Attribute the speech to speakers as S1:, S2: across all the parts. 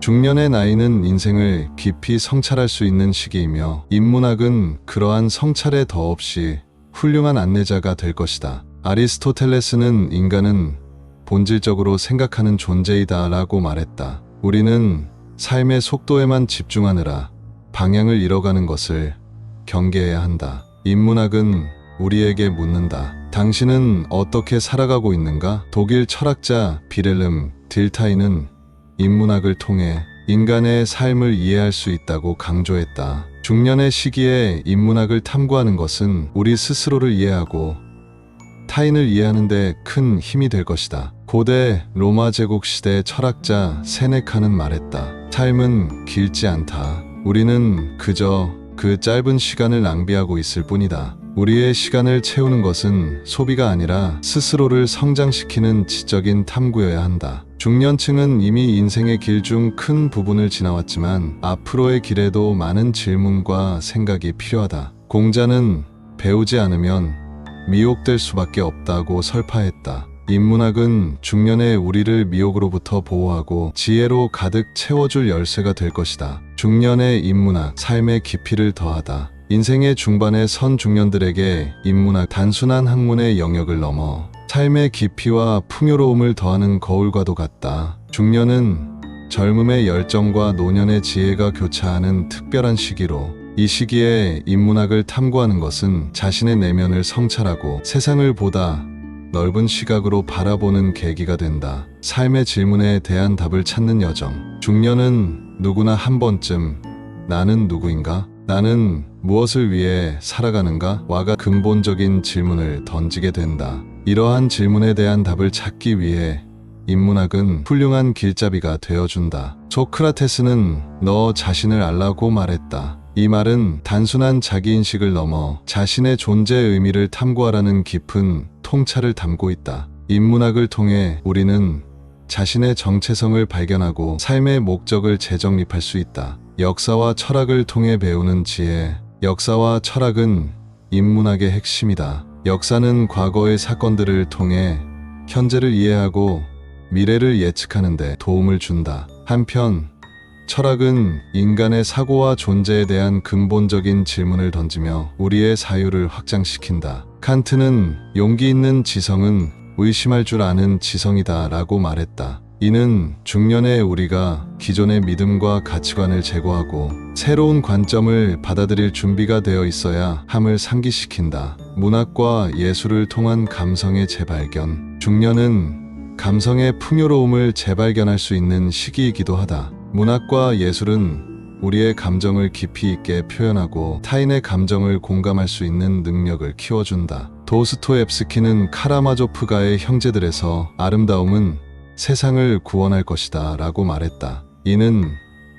S1: 중년의 나이는 인생을 깊이 성찰할 수 있는 시기이며 인문학은 그러한 성찰에 더없이 훌륭한 안내자가 될 것이다. 아리스토텔레스는 인간은 본질적으로 생각하는 존재이다 라고 말했다. 우리는 삶의 속도에만 집중하느라 방향을 잃어가는 것을 경계해야 한다. 인문학은 우리에게 묻는다. 당신은 어떻게 살아가고 있는가? 독일 철학자 비렐름 딜타이는 인문학을 통해 인간의 삶을 이해할 수 있다고 강조했다. 중년의 시기에 인문학을 탐구하는 것은 우리 스스로를 이해하고 타인을 이해하는 데 큰 힘이 될 것이다. 고대 로마 제국 시대 철학자 세네카는 말했다. 삶은 길지 않다. 우리는 그저 그 짧은 시간을 낭비하고 있을 뿐이다. 우리의 시간을 채우는 것은 소비가 아니라 스스로를 성장시키는 지적인 탐구여야 한다. 중년층은 이미 인생의 길 중 큰 부분을 지나왔지만 앞으로의 길에도 많은 질문과 생각이 필요하다. 공자는 배우지 않으면 미혹될 수밖에 없다고 설파했다. 인문학은 중년의 우리를 미혹으로부터 보호하고 지혜로 가득 채워줄 열쇠가 될 것이다. 중년의 인문학, 삶의 깊이를 더하다. 인생의 중반에 선 중년들에게 인문학 단순한 학문의 영역을 넘어 삶의 깊이와 풍요로움을 더하는 거울과도 같다. 중년은 젊음의 열정과 노년의 지혜가 교차하는 특별한 시기로 이 시기에 인문학을 탐구하는 것은 자신의 내면을 성찰하고 세상을 보다 넓은 시각으로 바라보는 계기가 된다. 삶의 질문에 대한 답을 찾는 여정. 중년은 누구나 한 번쯤 나는 누구인가? 나는 무엇을 위해 살아가는가? 와가 근본적인 질문을 던지게 된다. 이러한 질문에 대한 답을 찾기 위해 인문학은 훌륭한 길잡이가 되어준다. 소크라테스는 너 자신을 알라고 말했다. 이 말은 단순한 자기인식을 넘어 자신의 존재의 의미를 탐구하라는 깊은 통찰을 담고 있다. 인문학을 통해 우리는 자신의 정체성을 발견하고 삶의 목적을 재정립할 수 있다. 역사와 철학을 통해 배우는 지혜. 역사와 철학은 인문학의 핵심이다. 역사는 과거의 사건들을 통해 현재를 이해하고 미래를 예측하는 데 도움을 준다. 한편 철학은 인간의 사고와 존재에 대한 근본적인 질문을 던지며 우리의 사유를 확장시킨다. 칸트는 용기 있는 지성은 의심할 줄 아는 지성이다 라고 말했다. 이는 중년의 우리가 기존의 믿음과 가치관을 제거하고 새로운 관점을 받아들일 준비가 되어 있어야 함을 상기시킨다. 문학과 예술을 통한 감성의 재발견. 중년은 감성의 풍요로움을 재발견할 수 있는 시기이기도 하다. 문학과 예술은 우리의 감정을 깊이 있게 표현하고 타인의 감정을 공감할 수 있는 능력을 키워준다. 도스토옙스키는 카라마조프가의 형제들에서 아름다움은 세상을 구원할 것이다 라고 말했다. 이는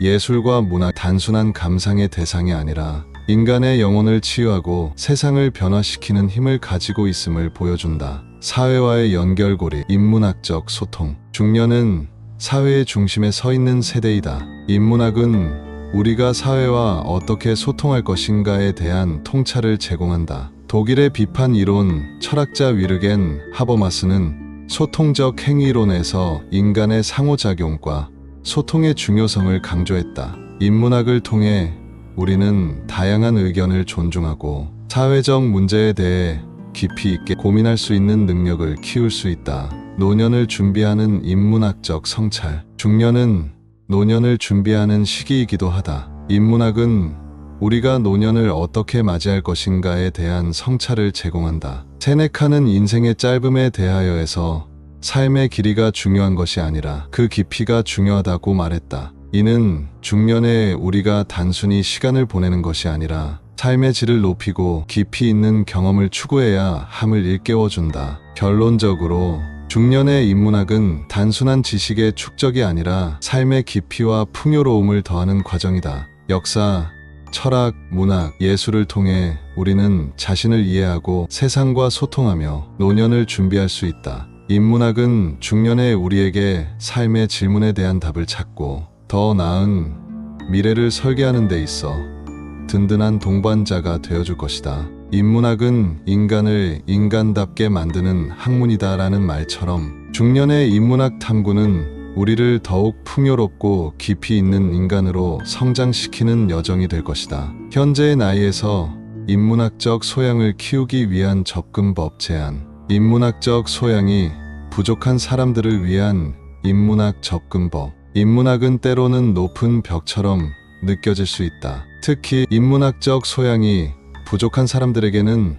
S1: 예술과 문학 단순한 감상의 대상이 아니라 인간의 영혼을 치유하고 세상을 변화시키는 힘을 가지고 있음을 보여준다. 사회와의 연결고리, 인문학적 소통. 중년은 사회의 중심에 서 있는 세대이다. 인문학은 우리가 사회와 어떻게 소통할 것인가에 대한 통찰을 제공한다. 독일의 비판 이론 철학자 위르겐 하버마스는 소통적 행위론에서 인간의 상호작용과 소통의 중요성을 강조했다. 인문학을 통해 우리는 다양한 의견을 존중하고 사회적 문제에 대해 깊이 있게 고민할 수 있는 능력을 키울 수 있다. 노년을 준비하는 인문학적 성찰. 중년은 노년을 준비하는 시기이기도 하다. 인문학은 우리가 노년을 어떻게 맞이할 것인가에 대한 성찰을 제공한다. 세네카는 인생의 짧음에 대하여에서 삶의 길이가 중요한 것이 아니라 그 깊이가 중요하다고 말했다. 이는 중년에 우리가 단순히 시간을 보내는 것이 아니라 삶의 질을 높이고 깊이 있는 경험을 추구해야 함을 일깨워준다. 결론적으로 중년의 인문학은 단순한 지식의 축적이 아니라 삶의 깊이와 풍요로움을 더하는 과정이다. 역사, 철학, 문학, 예술을 통해 우리는 자신을 이해하고 세상과 소통하며 노년을 준비할 수 있다. 인문학은 중년의 우리에게 삶의 질문에 대한 답을 찾고 더 나은 미래를 설계하는 데 있어 든든한 동반자가 되어줄 것이다. 인문학은 인간을 인간답게 만드는 학문이다라는 말처럼 중년의 인문학 탐구는 우리를 더욱 풍요롭고 깊이 있는 인간으로 성장시키는 여정이 될 것이다. 현재의 나이에서 인문학적 소양을 키우기 위한 접근법 제안. 인문학적 소양이 부족한 사람들을 위한 인문학 접근법. 인문학은 때로는 높은 벽처럼 느껴질 수 있다. 특히 인문학적 소양이 부족한 사람들에게는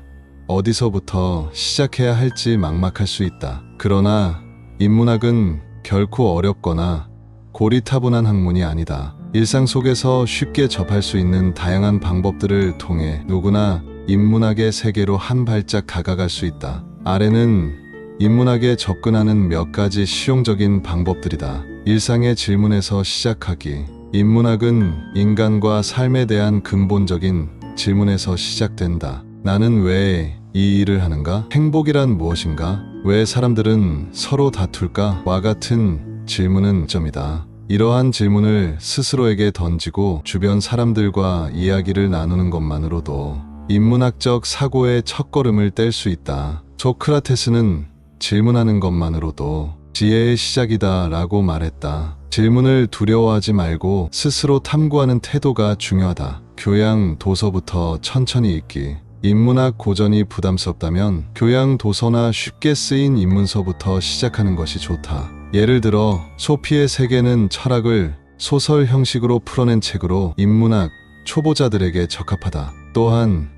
S1: 어디서부터 시작해야 할지 막막할 수 있다. 그러나 인문학은 결코 어렵거나 고리타분한 학문이 아니다. 일상 속에서 쉽게 접할 수 있는 다양한 방법들을 통해 누구나 인문학의 세계로 한 발짝 다가갈 수 있다. 아래는 인문학에 접근하는 몇 가지 실용적인 방법들이다. 일상의 질문에서 시작하기. 인문학은 인간과 삶에 대한 근본적인 질문에서 시작된다. 나는 왜 이 일을 하는가? 행복이란 무엇인가? 왜 사람들은 서로 다툴까? 와 같은 질문은 점이다. 이러한 질문을 스스로에게 던지고 주변 사람들과 이야기를 나누는 것만으로도 인문학적 사고의 첫걸음을 뗄 수 있다. 소크라테스는 질문하는 것만으로도 지혜의 시작이다 라고 말했다. 질문을 두려워하지 말고 스스로 탐구하는 태도가 중요하다. 교양 도서부터 천천히 읽기. 인문학 고전이 부담스럽다면 교양 도서나 쉽게 쓰인 입문서부터 시작하는 것이 좋다. 예를 들어 소피의 세계는 철학을 소설 형식으로 풀어낸 책으로 인문학 초보자들에게 적합하다. 또한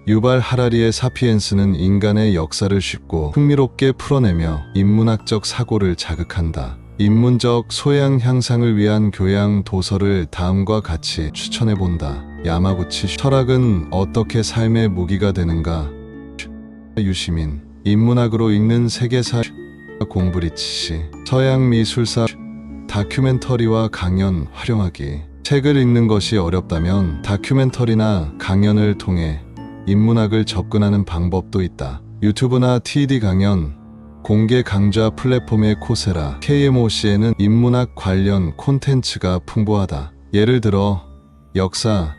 S1: 유발 하라리의 사피엔스는 인간의 역사를 쉽고 흥미롭게 풀어내며 인문학적 사고를 자극한다. 인문적 소양 향상을 위한 교양 도서를 다음과 같이 추천해본다. 야마구치. 철학은 어떻게 삶의 무기가 되는가? 유시민. 인문학으로 읽는 세계사. 공브리치. 서양 미술사. 다큐멘터리와 강연 활용하기. 책을 읽는 것이 어렵다면 다큐멘터리나 강연을 통해 인문학을 접근하는 방법도 있다. 유튜브나 TED 강연, 공개 강좌 플랫폼의 코세라, KMOC에는 인문학 관련 콘텐츠가 풍부하다. 예를 들어 역사,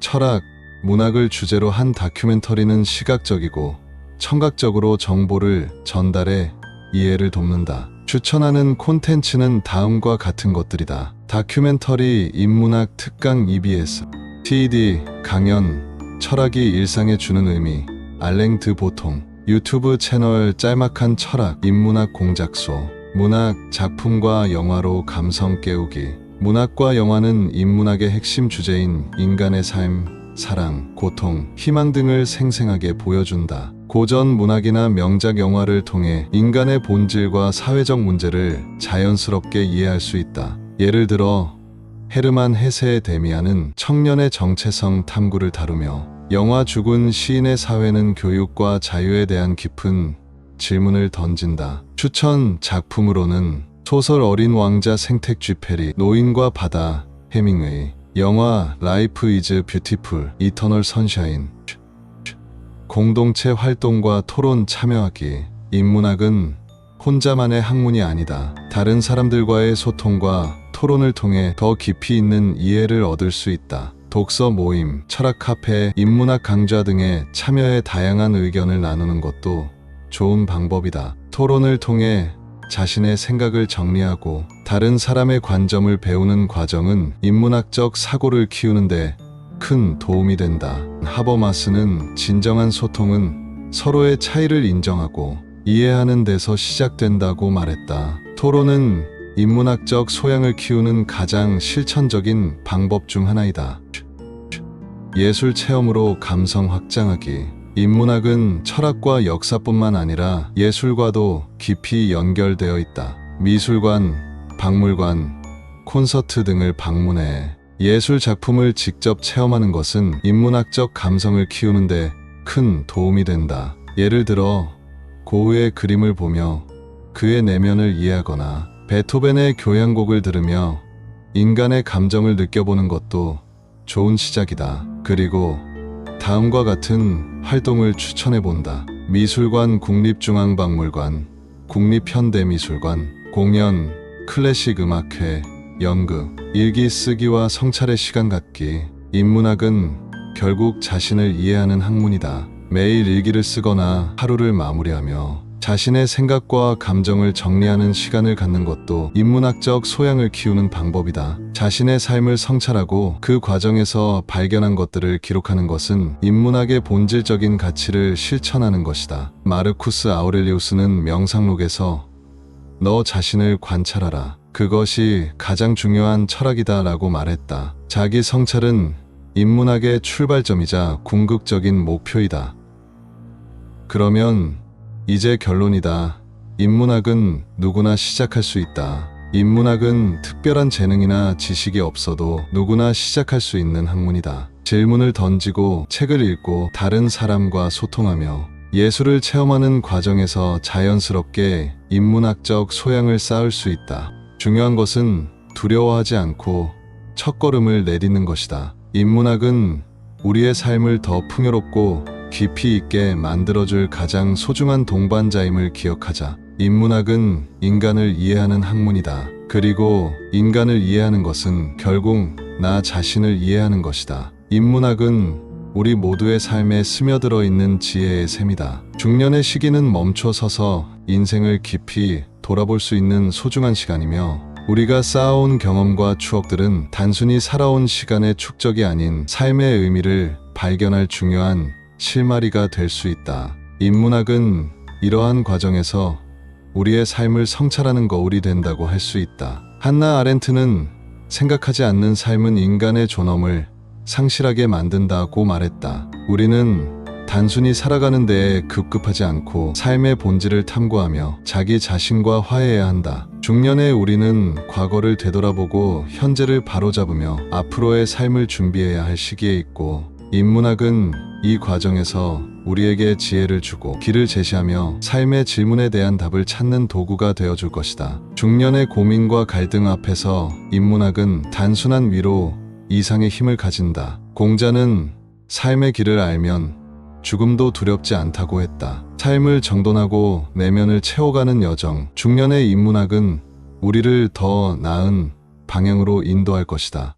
S1: 철학, 문학을 주제로 한 다큐멘터리는 시각적이고 청각적으로 정보를 전달해 이해를 돕는다. 추천하는 콘텐츠는 다음과 같은 것들이다. 다큐멘터리 인문학 특강 EBS, TED 강연, 철학이 일상에 주는 의미, 알랭 드 보통. 유튜브 채널 짤막한 철학, 인문학 공작소. 문학 작품과 영화로 감성 깨우기. 문학과 영화는 인문학의 핵심 주제인 인간의 삶, 사랑, 고통, 희망 등을 생생하게 보여준다. 고전 문학이나 명작 영화를 통해 인간의 본질과 사회적 문제를 자연스럽게 이해할 수 있다. 예를 들어 헤르만 헤세의 데미안은 청년의 정체성 탐구를 다루며 영화 죽은 시인의 사회는 교육과 자유에 대한 깊은 질문을 던진다. 추천 작품으로는 소설 어린 왕자 생텍쥐페리, 노인과 바다, 해밍웨이. 영화 라이프 이즈 뷰티풀, 이터널 선샤인. 공동체 활동과 토론 참여하기. 인문학은 혼자만의 학문이 아니다. 다른 사람들과의 소통과 토론을 통해 더 깊이 있는 이해를 얻을 수 있다. 독서 모임, 철학 카페, 인문학 강좌 등에 참여해 다양한 의견을 나누는 것도 좋은 방법이다. 토론을 통해 자신의 생각을 정리하고 다른 사람의 관점을 배우는 과정은 인문학적 사고를 키우는데 큰 도움이 된다. 하버마스는 진정한 소통은 서로의 차이를 인정하고 이해하는 데서 시작된다고 말했다. 토론은 인문학적 소양을 키우는 가장 실천적인 방법 중 하나이다. 예술 체험으로 감성 확장하기. 인문학은 철학과 역사뿐만 아니라 예술과도 깊이 연결되어 있다. 미술관, 박물관, 콘서트 등을 방문해 예술 작품을 직접 체험하는 것은 인문학적 감성을 키우는데 큰 도움이 된다. 예를 들어 고흐의 그림을 보며 그의 내면을 이해하거나 베토벤의 교향곡을 들으며 인간의 감정을 느껴보는 것도 좋은 시작이다. 그리고 다음과 같은 활동을 추천해본다. 미술관, 국립중앙박물관, 국립현대미술관, 공연, 클래식 음악회, 연극, 일기 쓰기와 성찰의 시간 갖기. 인문학은 결국 자신을 이해하는 학문이다. 매일 일기를 쓰거나 하루를 마무리하며 자신의 생각과 감정을 정리하는 시간을 갖는 것도 인문학적 소양을 키우는 방법이다. 자신의 삶을 성찰하고 그 과정에서 발견한 것들을 기록하는 것은 인문학의 본질적인 가치를 실천하는 것이다. 마르쿠스 아우렐리우스는 명상록에서 너 자신을 관찰하라. 그것이 가장 중요한 철학이다 라고 말했다. 자기 성찰은 인문학의 출발점이자 궁극적인 목표이다. 그러면 이제 결론이다. 인문학은 누구나 시작할 수 있다. 인문학은 특별한 재능이나 지식이 없어도 누구나 시작할 수 있는 학문이다. 질문을 던지고 책을 읽고 다른 사람과 소통하며 예술을 체험하는 과정에서 자연스럽게 인문학적 소양을 쌓을 수 있다. 중요한 것은 두려워하지 않고 첫걸음을 내딛는 것이다. 인문학은 우리의 삶을 더 풍요롭고 깊이 있게 만들어줄 가장 소중한 동반자임을 기억하자. 인문학은 인간을 이해하는 학문이다. 그리고 인간을 이해하는 것은 결국 나 자신을 이해하는 것이다. 인문학은 우리 모두의 삶에 스며들어 있는 지혜의 셈이다. 중년의 시기는 멈춰 서서 인생을 깊이 돌아볼 수 있는 소중한 시간이며 우리가 쌓아온 경험과 추억들은 단순히 살아온 시간의 축적이 아닌 삶의 의미를 발견할 중요한 실마리가 될 수 있다. 인문학은 이러한 과정에서 우리의 삶을 성찰하는 거울이 된다고 할 수 있다. 한나 아렌트는 생각하지 않는 삶은 인간의 존엄을 상실하게 만든다고 말했다. 우리는 단순히 살아가는 데에 급급하지 않고 삶의 본질을 탐구하며 자기 자신과 화해해야 한다. 중년의 우리는 과거를 되돌아보고 현재를 바로잡으며 앞으로의 삶을 준비해야 할 시기에 있고 인문학은 이 과정에서 우리에게 지혜를 주고 길을 제시하며 삶의 질문에 대한 답을 찾는 도구가 되어줄 것이다. 중년의 고민과 갈등 앞에서 인문학은 단순한 위로 이상의 힘을 가진다. 공자는 삶의 길을 알면 죽음도 두렵지 않다고 했다. 삶을 정돈하고 내면을 채워가는 여정. 중년의 인문학은 우리를 더 나은 방향으로 인도할 것이다.